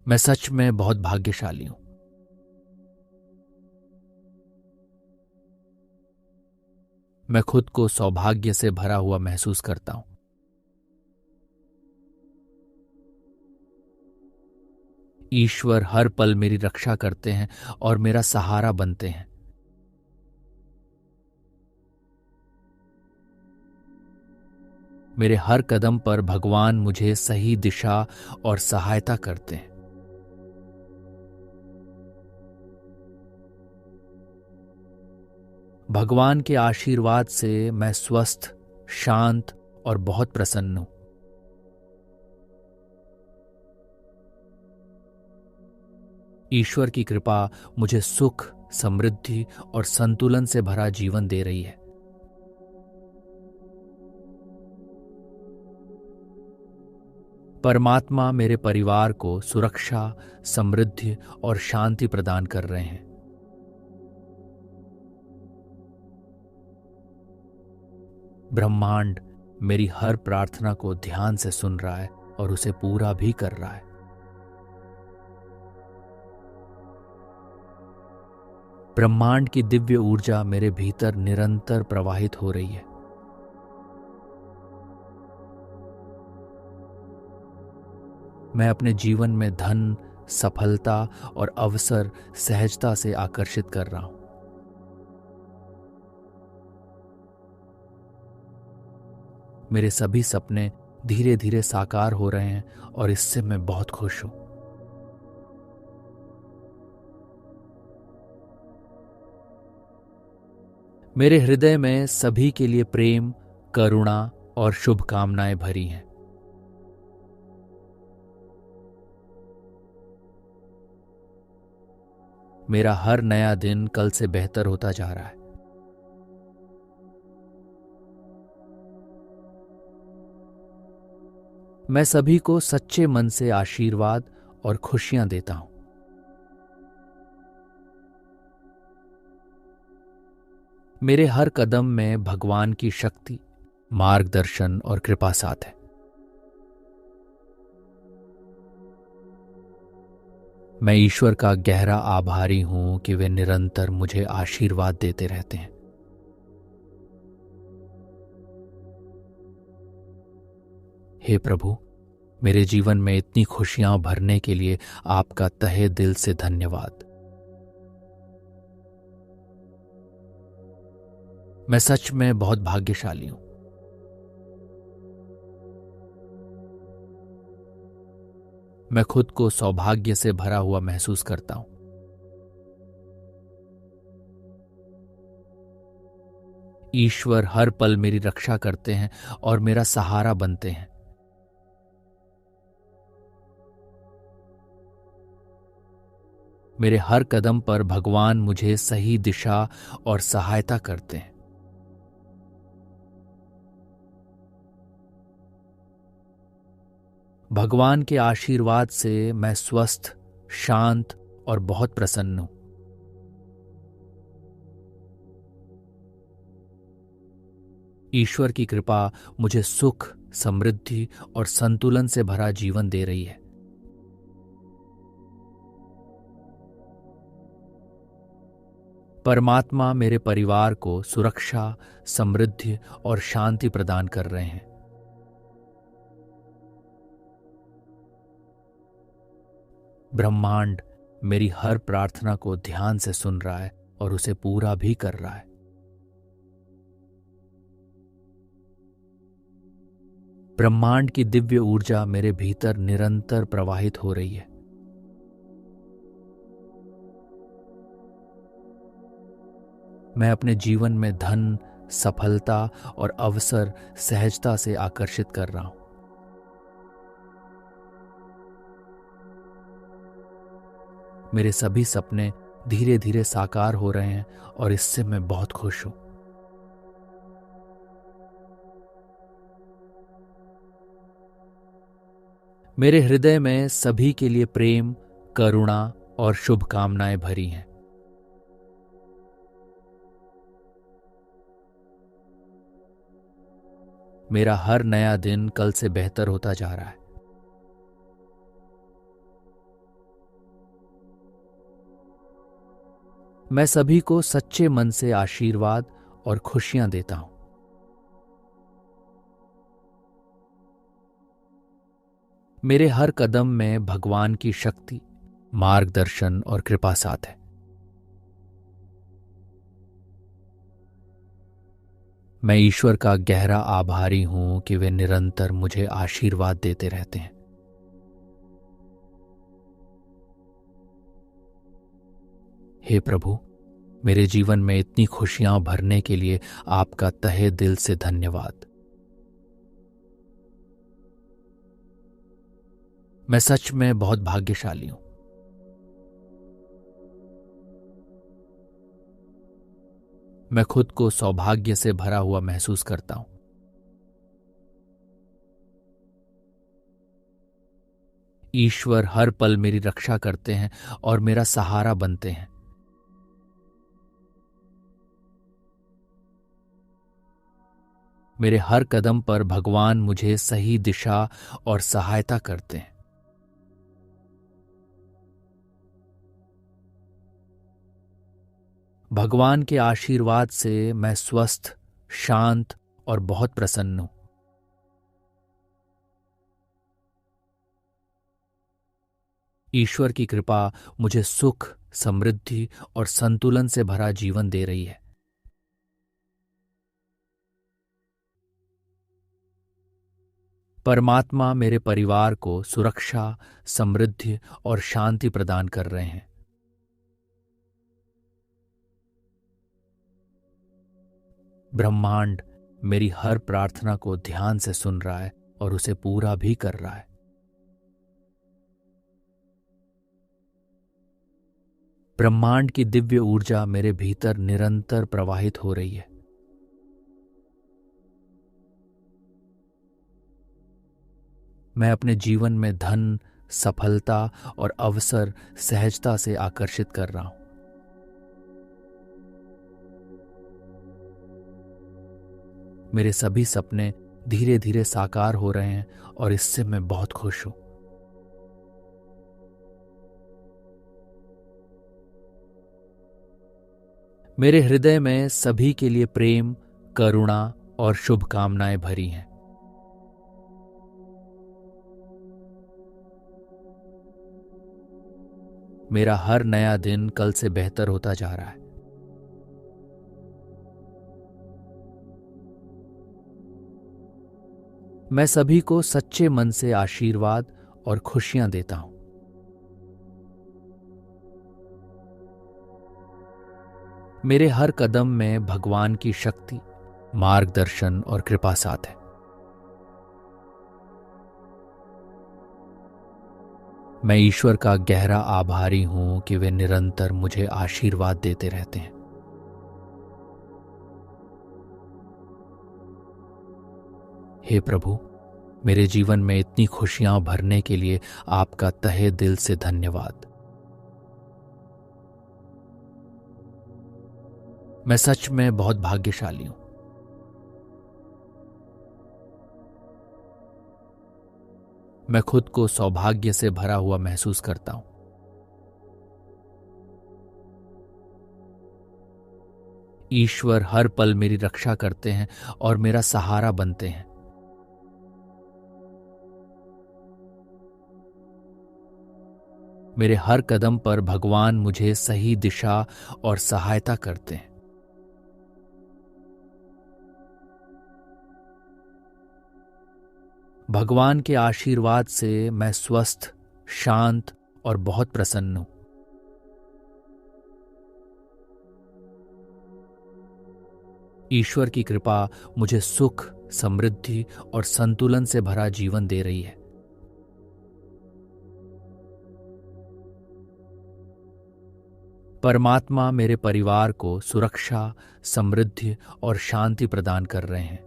मैं सच में बहुत भाग्यशाली हूं। मैं खुद को सौभाग्य से भरा हुआ महसूस करता हूं। ईश्वर हर पल मेरी रक्षा करते हैं और मेरा सहारा बनते हैं। मेरे हर कदम पर भगवान मुझे सही दिशा और सहायता करते हैं। भगवान के आशीर्वाद से मैं स्वस्थ, शांत और बहुत प्रसन्न हूं। ईश्वर की कृपा मुझे सुख, समृद्धि और संतुलन से भरा जीवन दे रही है। परमात्मा मेरे परिवार को सुरक्षा, समृद्धि और शांति प्रदान कर रहे हैं। ब्रह्मांड मेरी हर प्रार्थना को ध्यान से सुन रहा है और उसे पूरा भी कर रहा है। ब्रह्मांड की दिव्य ऊर्जा मेरे भीतर निरंतर प्रवाहित हो रही है। मैं अपने जीवन में धन, सफलता और अवसर सहजता से आकर्षित कर रहा हूं। मेरे सभी सपने धीरे धीरे साकार हो रहे हैं और इससे मैं बहुत खुश हूं। मेरे हृदय में सभी के लिए प्रेम, करुणा और शुभकामनाएं भरी हैं। मेरा हर नया दिन कल से बेहतर होता जा रहा है। मैं सभी को सच्चे मन से आशीर्वाद और खुशियां देता हूं। मेरे हर कदम में भगवान की शक्ति, मार्गदर्शन और कृपा साथ है। मैं ईश्वर का गहरा आभारी हूं कि वे निरंतर मुझे आशीर्वाद देते रहते हैं। हे प्रभु, मेरे जीवन में इतनी खुशियां भरने के लिए आपका तहे दिल से धन्यवाद। मैं सच में बहुत भाग्यशाली हूं। मैं खुद को सौभाग्य से भरा हुआ महसूस करता हूं। ईश्वर हर पल मेरी रक्षा करते हैं और मेरा सहारा बनते हैं। मेरे हर कदम पर भगवान मुझे सही दिशा और सहायता करते हैं। भगवान के आशीर्वाद से मैं स्वस्थ, शांत और बहुत प्रसन्न हूं। ईश्वर की कृपा मुझे सुख, समृद्धि और संतुलन से भरा जीवन दे रही है। परमात्मा मेरे परिवार को सुरक्षा, समृद्धि और शांति प्रदान कर रहे हैं। ब्रह्मांड मेरी हर प्रार्थना को ध्यान से सुन रहा है और उसे पूरा भी कर रहा है। ब्रह्मांड की दिव्य ऊर्जा मेरे भीतर निरंतर प्रवाहित हो रही है। मैं अपने जीवन में धन, सफलता और अवसर सहजता से आकर्षित कर रहा हूं। मेरे सभी सपने धीरे धीरे साकार हो रहे हैं और इससे मैं बहुत खुश हूं। मेरे हृदय में सभी के लिए प्रेम, करुणा और शुभकामनाएं भरी हैं। मेरा हर नया दिन कल से बेहतर होता जा रहा है। मैं सभी को सच्चे मन से आशीर्वाद और खुशियां देता हूं। मेरे हर कदम में भगवान की शक्ति, मार्गदर्शन और कृपा साथ है। मैं ईश्वर का गहरा आभारी हूं कि वे निरंतर मुझे आशीर्वाद देते रहते हैं। हे प्रभु, मेरे जीवन में इतनी खुशियां भरने के लिए आपका तहे दिल से धन्यवाद। मैं सच में बहुत भाग्यशाली हूं। मैं खुद को सौभाग्य से भरा हुआ महसूस करता हूं। ईश्वर हर पल मेरी रक्षा करते हैं और मेरा सहारा बनते हैं। मेरे हर कदम पर भगवान मुझे सही दिशा और सहायता करते हैं। भगवान के आशीर्वाद से मैं स्वस्थ, शांत और बहुत प्रसन्न हूं। ईश्वर की कृपा मुझे सुख, समृद्धि और संतुलन से भरा जीवन दे रही है। परमात्मा मेरे परिवार को सुरक्षा, समृद्धि और शांति प्रदान कर रहे हैं। ब्रह्मांड मेरी हर प्रार्थना को ध्यान से सुन रहा है और उसे पूरा भी कर रहा है। ब्रह्मांड की दिव्य ऊर्जा मेरे भीतर निरंतर प्रवाहित हो रही है। मैं अपने जीवन में धन, सफलता और अवसर सहजता से आकर्षित कर रहा हूं। मेरे सभी सपने धीरे धीरे साकार हो रहे हैं और इससे मैं बहुत खुश हूं। मेरे हृदय में सभी के लिए प्रेम, करुणा और शुभकामनाएं भरी हैं। मेरा हर नया दिन कल से बेहतर होता जा रहा है। मैं सभी को सच्चे मन से आशीर्वाद और खुशियां देता हूं। मेरे हर कदम में भगवान की शक्ति, मार्गदर्शन और कृपा साथ है। मैं ईश्वर का गहरा आभारी हूं कि वे निरंतर मुझे आशीर्वाद देते रहते हैं। हे प्रभु, मेरे जीवन में इतनी खुशियां भरने के लिए आपका तहे दिल से धन्यवाद। मैं सच में बहुत भाग्यशाली हूं। मैं खुद को सौभाग्य से भरा हुआ महसूस करता हूं। ईश्वर हर पल मेरी रक्षा करते हैं और मेरा सहारा बनते हैं। मेरे हर कदम पर भगवान मुझे सही दिशा और सहायता करते हैं। भगवान के आशीर्वाद से मैं स्वस्थ, शांत और बहुत प्रसन्न हूं। ईश्वर की कृपा मुझे सुख, समृद्धि और संतुलन से भरा जीवन दे रही है। परमात्मा मेरे परिवार को सुरक्षा, समृद्धि और शांति प्रदान कर रहे हैं।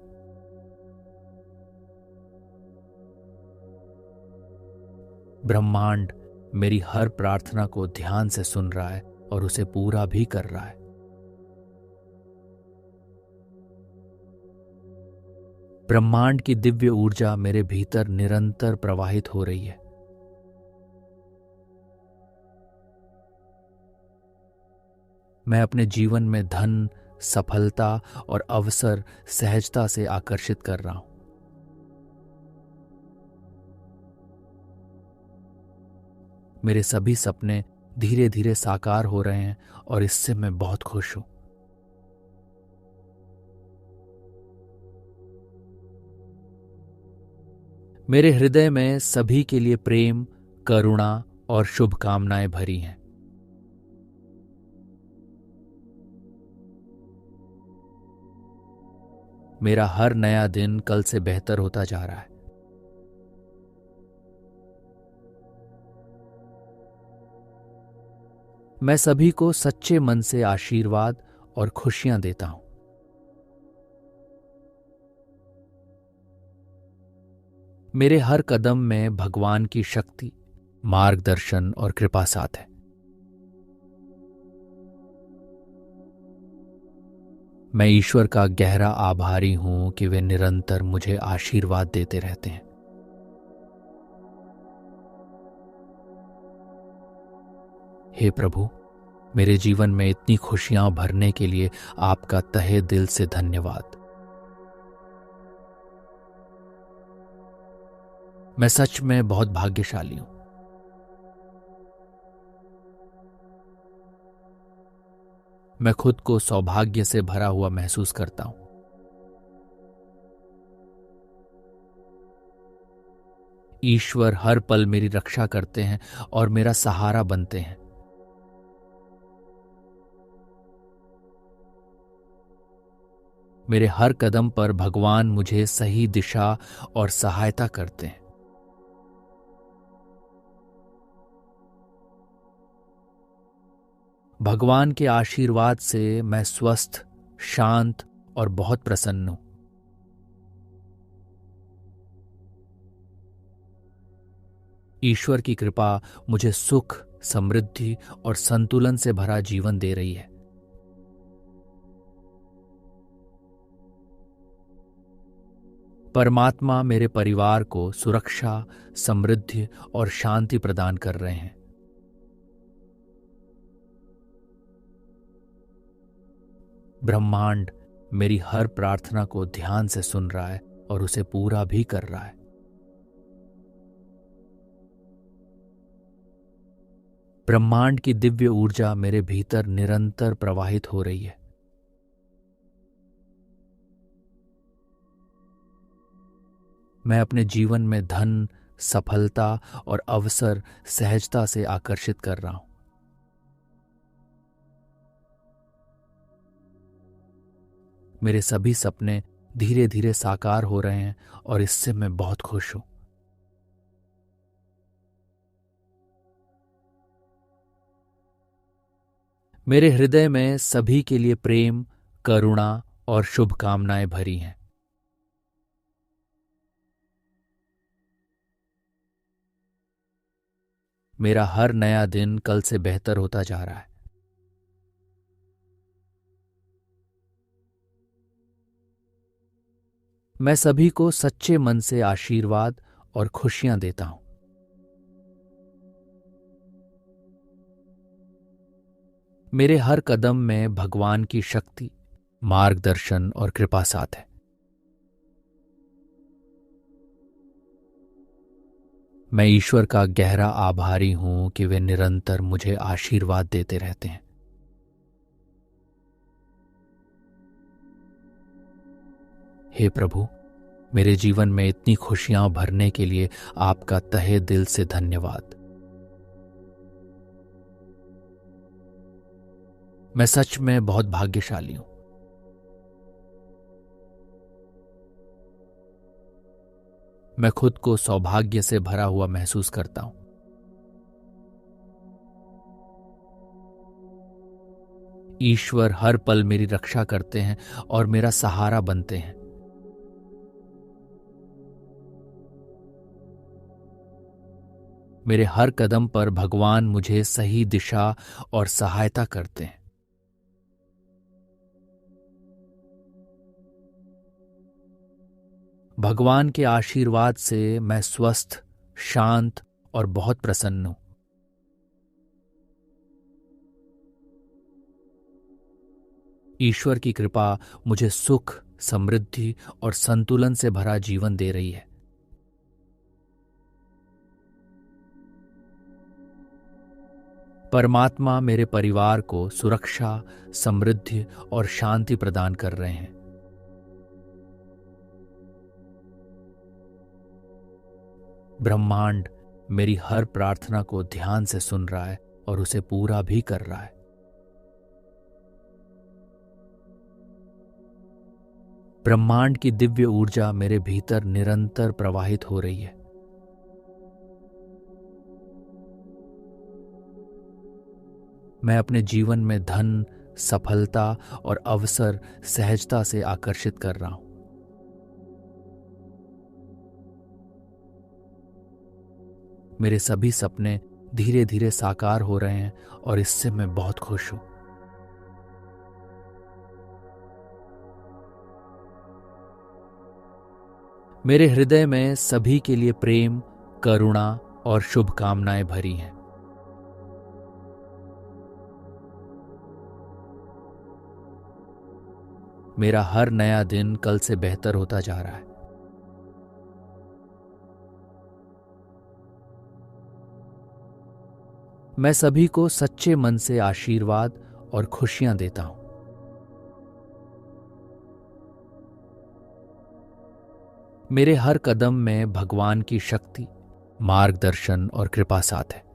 ब्रह्मांड मेरी हर प्रार्थना को ध्यान से सुन रहा है और उसे पूरा भी कर रहा है। ब्रह्मांड की दिव्य ऊर्जा मेरे भीतर निरंतर प्रवाहित हो रही है। मैं अपने जीवन में धन, सफलता और अवसर सहजता से आकर्षित कर रहा हूं। मेरे सभी सपने धीरे धीरे साकार हो रहे हैं और इससे मैं बहुत खुश हूं। मेरे हृदय में सभी के लिए प्रेम, करुणा और शुभकामनाएं भरी हैं। मेरा हर नया दिन कल से बेहतर होता जा रहा है। मैं सभी को सच्चे मन से आशीर्वाद और खुशियां देता हूं। मेरे हर कदम में भगवान की शक्ति, मार्गदर्शन और कृपा साथ है। मैं ईश्वर का गहरा आभारी हूं कि वे निरंतर मुझे आशीर्वाद देते रहते हैं। हे प्रभु, मेरे जीवन में इतनी खुशियां भरने के लिए आपका तहे दिल से धन्यवाद। मैं सच में बहुत भाग्यशाली हूं। मैं खुद को सौभाग्य से भरा हुआ महसूस करता हूं। ईश्वर हर पल मेरी रक्षा करते हैं और मेरा सहारा बनते हैं। मेरे हर कदम पर भगवान मुझे सही दिशा और सहायता करते हैं। भगवान के आशीर्वाद से मैं स्वस्थ, शांत और बहुत प्रसन्न हूं। ईश्वर की कृपा मुझे सुख, समृद्धि और संतुलन से भरा जीवन दे रही है। परमात्मा मेरे परिवार को सुरक्षा, समृद्धि और शांति प्रदान कर रहे हैं। ब्रह्मांड मेरी हर प्रार्थना को ध्यान से सुन रहा है और उसे पूरा भी कर रहा है। ब्रह्मांड की दिव्य ऊर्जा मेरे भीतर निरंतर प्रवाहित हो रही है। मैं अपने जीवन में धन, सफलता और अवसर सहजता से आकर्षित कर रहा हूं। मेरे सभी सपने धीरे धीरे साकार हो रहे हैं और इससे मैं बहुत खुश हूं। मेरे हृदय में सभी के लिए प्रेम, करुणा और शुभकामनाएं भरी हैं। मेरा हर नया दिन कल से बेहतर होता जा रहा है। मैं सभी को सच्चे मन से आशीर्वाद और खुशियां देता हूं। मेरे हर कदम में भगवान की शक्ति, मार्गदर्शन और कृपा साथ है। मैं ईश्वर का गहरा आभारी हूं कि वे निरंतर मुझे आशीर्वाद देते रहते हैं। हे प्रभु, मेरे जीवन में इतनी खुशियां भरने के लिए आपका तहे दिल से धन्यवाद। मैं सच में बहुत भाग्यशाली हूं। मैं खुद को सौभाग्य से भरा हुआ महसूस करता हूं। ईश्वर हर पल मेरी रक्षा करते हैं और मेरा सहारा बनते हैं। मेरे हर कदम पर भगवान मुझे सही दिशा और सहायता करते हैं। भगवान के आशीर्वाद से मैं स्वस्थ, शांत और बहुत प्रसन्न हूं। ईश्वर की कृपा मुझे सुख, समृद्धि और संतुलन से भरा जीवन दे रही है। परमात्मा मेरे परिवार को सुरक्षा, समृद्धि और शांति प्रदान कर रहे हैं। ब्रह्मांड मेरी हर प्रार्थना को ध्यान से सुन रहा है और उसे पूरा भी कर रहा है। ब्रह्मांड की दिव्य ऊर्जा मेरे भीतर निरंतर प्रवाहित हो रही है। मैं अपने जीवन में धन, सफलता और अवसर सहजता से आकर्षित कर रहा हूं। मेरे सभी सपने धीरे धीरे साकार हो रहे हैं और इससे मैं बहुत खुश हूं। मेरे हृदय में सभी के लिए प्रेम, करुणा और शुभकामनाएं भरी हैं। मेरा हर नया दिन कल से बेहतर होता जा रहा है। मैं सभी को सच्चे मन से आशीर्वाद और खुशियां देता हूं। मेरे हर कदम में भगवान की शक्ति, मार्गदर्शन और कृपा साथ है।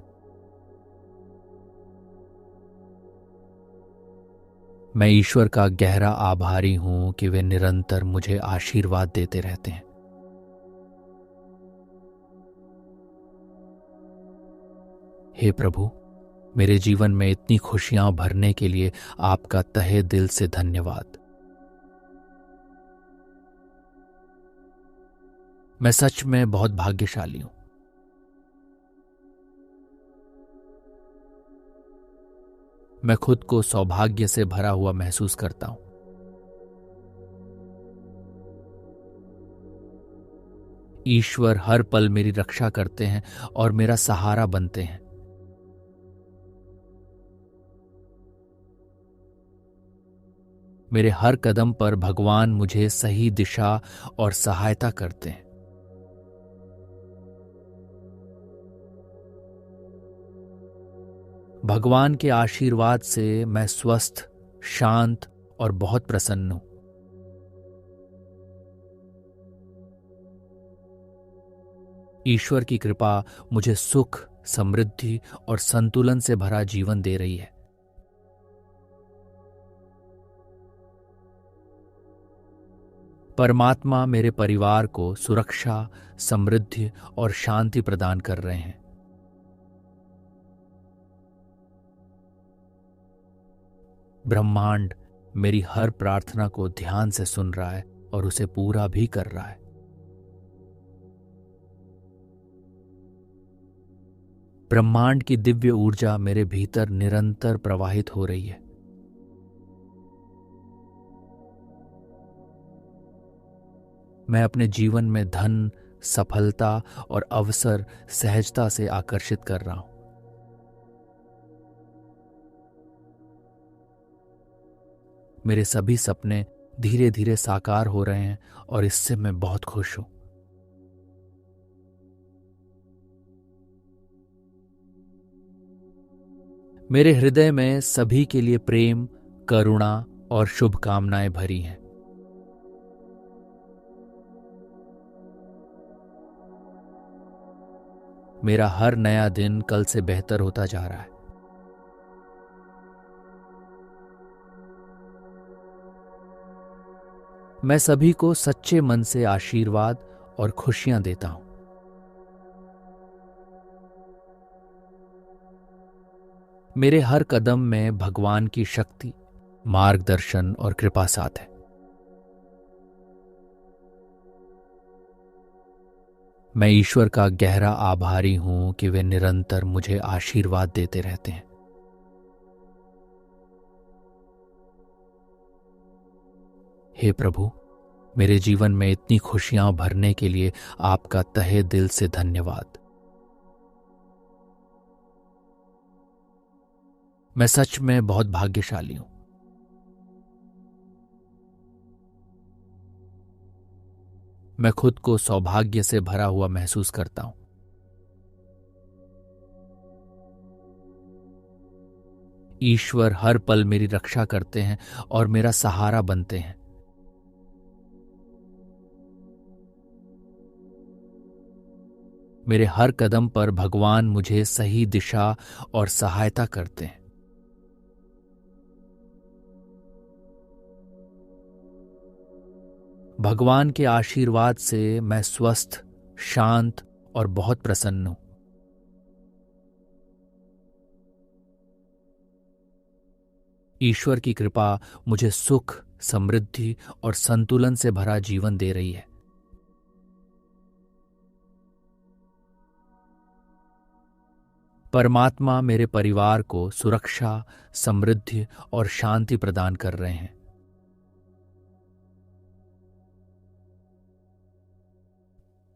मैं ईश्वर का गहरा आभारी हूं कि वे निरंतर मुझे आशीर्वाद देते रहते हैं। हे प्रभु, मेरे जीवन में इतनी खुशियां भरने के लिए आपका तहे दिल से धन्यवाद। मैं सच में बहुत भाग्यशाली हूं। मैं खुद को सौभाग्य से भरा हुआ महसूस करता हूं। ईश्वर हर पल मेरी रक्षा करते हैं और मेरा सहारा बनते हैं। मेरे हर कदम पर भगवान मुझे सही दिशा और सहायता करते हैं। भगवान के आशीर्वाद से मैं स्वस्थ, शांत और बहुत प्रसन्न हूं। ईश्वर की कृपा मुझे सुख, समृद्धि और संतुलन से भरा जीवन दे रही है। परमात्मा मेरे परिवार को सुरक्षा, समृद्धि और शांति प्रदान कर रहे हैं। ब्रह्मांड मेरी हर प्रार्थना को ध्यान से सुन रहा है और उसे पूरा भी कर रहा है। ब्रह्मांड की दिव्य ऊर्जा मेरे भीतर निरंतर प्रवाहित हो रही है। मैं अपने जीवन में धन, सफलता और अवसर सहजता से आकर्षित कर रहा हूं। मेरे सभी सपने धीरे धीरे साकार हो रहे हैं और इससे मैं बहुत खुश हूं। मेरे हृदय में सभी के लिए प्रेम, करुणा और शुभकामनाएं भरी हैं। मेरा हर नया दिन कल से बेहतर होता जा रहा है। मैं सभी को सच्चे मन से आशीर्वाद और खुशियां देता हूं। मेरे हर कदम में भगवान की शक्ति, मार्गदर्शन और कृपा साथ है। मैं ईश्वर का गहरा आभारी हूं कि वे निरंतर मुझे आशीर्वाद देते रहते हैं। हे प्रभु, मेरे जीवन में इतनी खुशियां भरने के लिए आपका तहे दिल से धन्यवाद। मैं सच में बहुत भाग्यशाली हूं। मैं खुद को सौभाग्य से भरा हुआ महसूस करता हूं। ईश्वर हर पल मेरी रक्षा करते हैं और मेरा सहारा बनते हैं। मेरे हर कदम पर भगवान मुझे सही दिशा और सहायता करते हैं। भगवान के आशीर्वाद से मैं स्वस्थ, शांत और बहुत प्रसन्न हूं। ईश्वर की कृपा मुझे सुख, समृद्धि और संतुलन से भरा जीवन दे रही है। परमात्मा मेरे परिवार को सुरक्षा, समृद्धि और शांति प्रदान कर रहे हैं।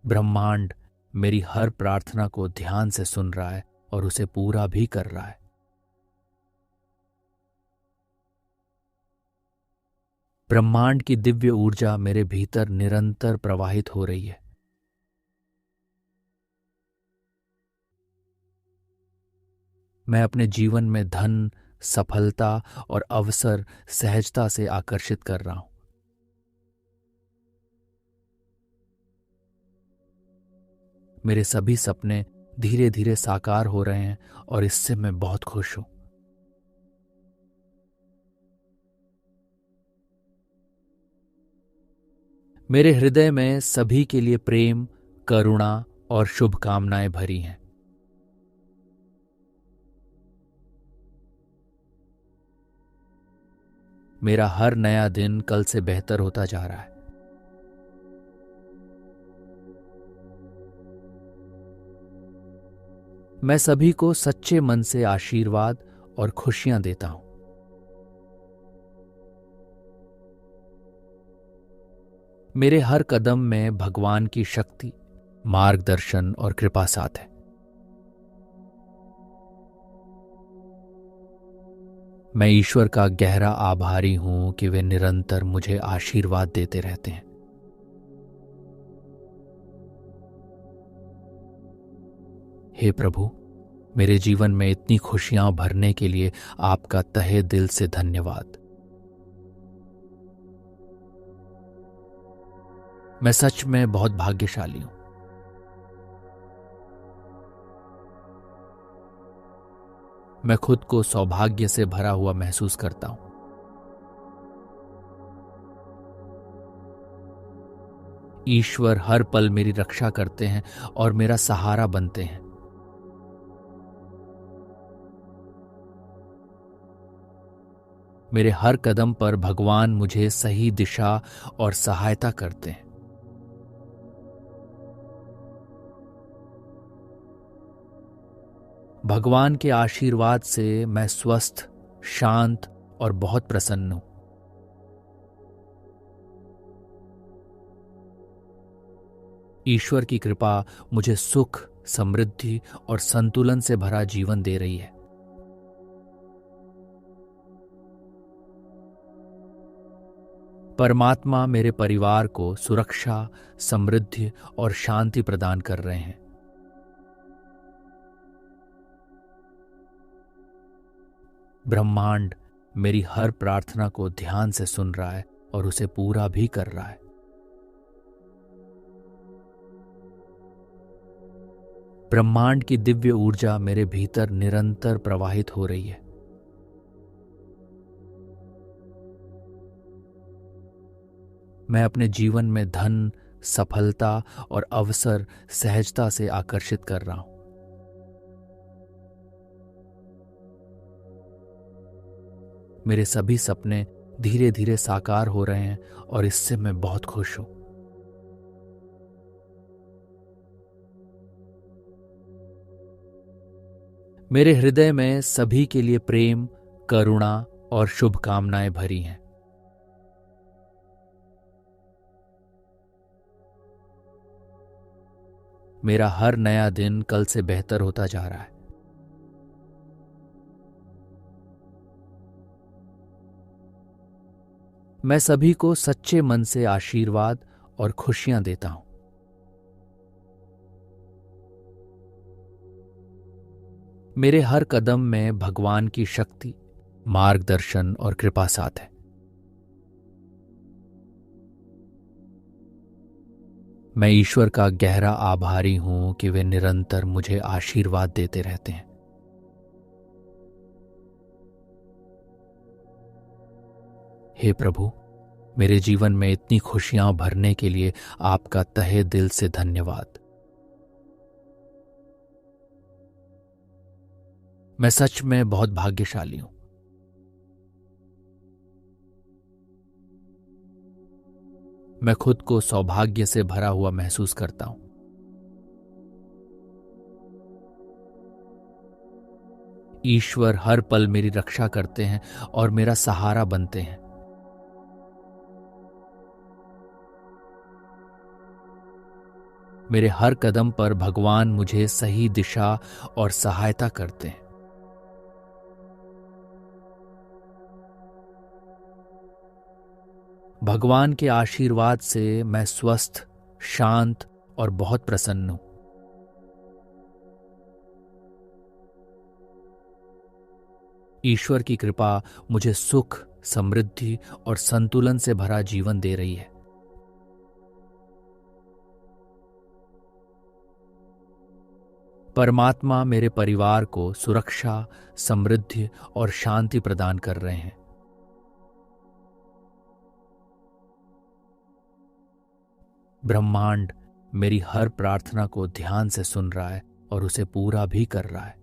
ब्रह्मांड मेरी हर प्रार्थना को ध्यान से सुन रहा है और उसे पूरा भी कर रहा है। ब्रह्मांड की दिव्य ऊर्जा मेरे भीतर निरंतर प्रवाहित हो रही है। मैं अपने जीवन में धन, सफलता और अवसर सहजता से आकर्षित कर रहा हूं। मेरे सभी सपने धीरे धीरे साकार हो रहे हैं और इससे मैं बहुत खुश हूं। मेरे हृदय में सभी के लिए प्रेम, करुणा और शुभकामनाएं भरी हैं। मेरा हर नया दिन कल से बेहतर होता जा रहा है। मैं सभी को सच्चे मन से आशीर्वाद और खुशियां देता हूं। मेरे हर कदम में भगवान की शक्ति, मार्गदर्शन और कृपा साथ है। मैं ईश्वर का गहरा आभारी हूं कि वे निरंतर मुझे आशीर्वाद देते रहते हैं। हे प्रभु, मेरे जीवन में इतनी खुशियां भरने के लिए आपका तहे दिल से धन्यवाद। मैं सच में बहुत भाग्यशाली हूं। मैं खुद को सौभाग्य से भरा हुआ महसूस करता हूं। ईश्वर हर पल मेरी रक्षा करते हैं और मेरा सहारा बनते हैं। मेरे हर कदम पर भगवान मुझे सही दिशा और सहायता करते हैं। भगवान के आशीर्वाद से मैं स्वस्थ, शांत और बहुत प्रसन्न हूं। ईश्वर की कृपा मुझे सुख, समृद्धि और संतुलन से भरा जीवन दे रही है। परमात्मा मेरे परिवार को सुरक्षा, समृद्धि और शांति प्रदान कर रहे हैं। ब्रह्मांड मेरी हर प्रार्थना को ध्यान से सुन रहा है और उसे पूरा भी कर रहा है। ब्रह्मांड की दिव्य ऊर्जा मेरे भीतर निरंतर प्रवाहित हो रही है। मैं अपने जीवन में धन, सफलता और अवसर सहजता से आकर्षित कर रहा हूं। मेरे सभी सपने धीरे धीरे साकार हो रहे हैं और इससे मैं बहुत खुश हूं। मेरे हृदय में सभी के लिए प्रेम, करुणा और शुभकामनाएं भरी हैं। मेरा हर नया दिन कल से बेहतर होता जा रहा है। मैं सभी को सच्चे मन से आशीर्वाद और खुशियां देता हूं। मेरे हर कदम में भगवान की शक्ति, मार्गदर्शन और कृपा साथ है। मैं ईश्वर का गहरा आभारी हूं कि वे निरंतर मुझे आशीर्वाद देते रहते हैं। हे प्रभु, मेरे जीवन में इतनी खुशियां भरने के लिए आपका तहे दिल से धन्यवाद। मैं सच में बहुत भाग्यशाली हूं। मैं खुद को सौभाग्य से भरा हुआ महसूस करता हूं। ईश्वर हर पल मेरी रक्षा करते हैं और मेरा सहारा बनते हैं। मेरे हर कदम पर भगवान मुझे सही दिशा और सहायता करते हैं। भगवान के आशीर्वाद से मैं स्वस्थ, शांत और बहुत प्रसन्न हूं। ईश्वर की कृपा मुझे सुख, समृद्धि और संतुलन से भरा जीवन दे रही है। परमात्मा मेरे परिवार को सुरक्षा, समृद्धि और शांति प्रदान कर रहे हैं। ब्रह्मांड मेरी हर प्रार्थना को ध्यान से सुन रहा है और उसे पूरा भी कर रहा है।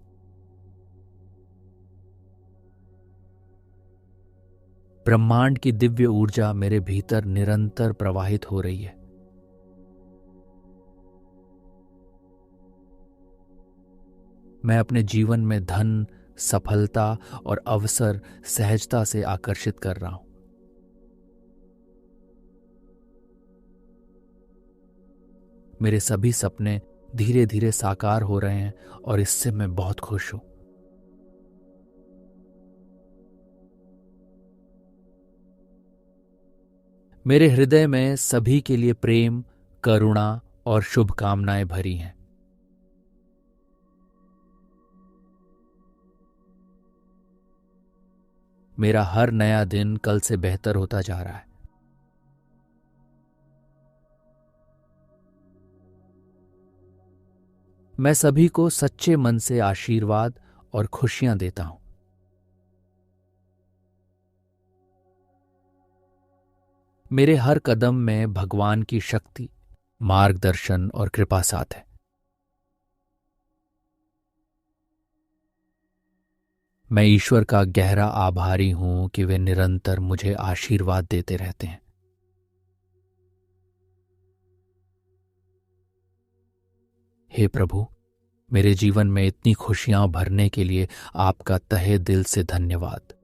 ब्रह्मांड की दिव्य ऊर्जा मेरे भीतर निरंतर प्रवाहित हो रही है। मैं अपने जीवन में धन, सफलता और अवसर सहजता से आकर्षित कर रहा हूं। मेरे सभी सपने धीरे धीरे साकार हो रहे हैं और इससे मैं बहुत खुश हूं। मेरे हृदय में सभी के लिए प्रेम, करुणा और शुभकामनाएं भरी हैं। मेरा हर नया दिन कल से बेहतर होता जा रहा है। मैं सभी को सच्चे मन से आशीर्वाद और खुशियां देता हूं। मेरे हर कदम में भगवान की शक्ति, मार्गदर्शन और कृपा साथ है। मैं ईश्वर का गहरा आभारी हूं कि वे निरंतर मुझे आशीर्वाद देते रहते हैं। हे प्रभु, मेरे जीवन में इतनी खुशियां भरने के लिए आपका तहे दिल से धन्यवाद।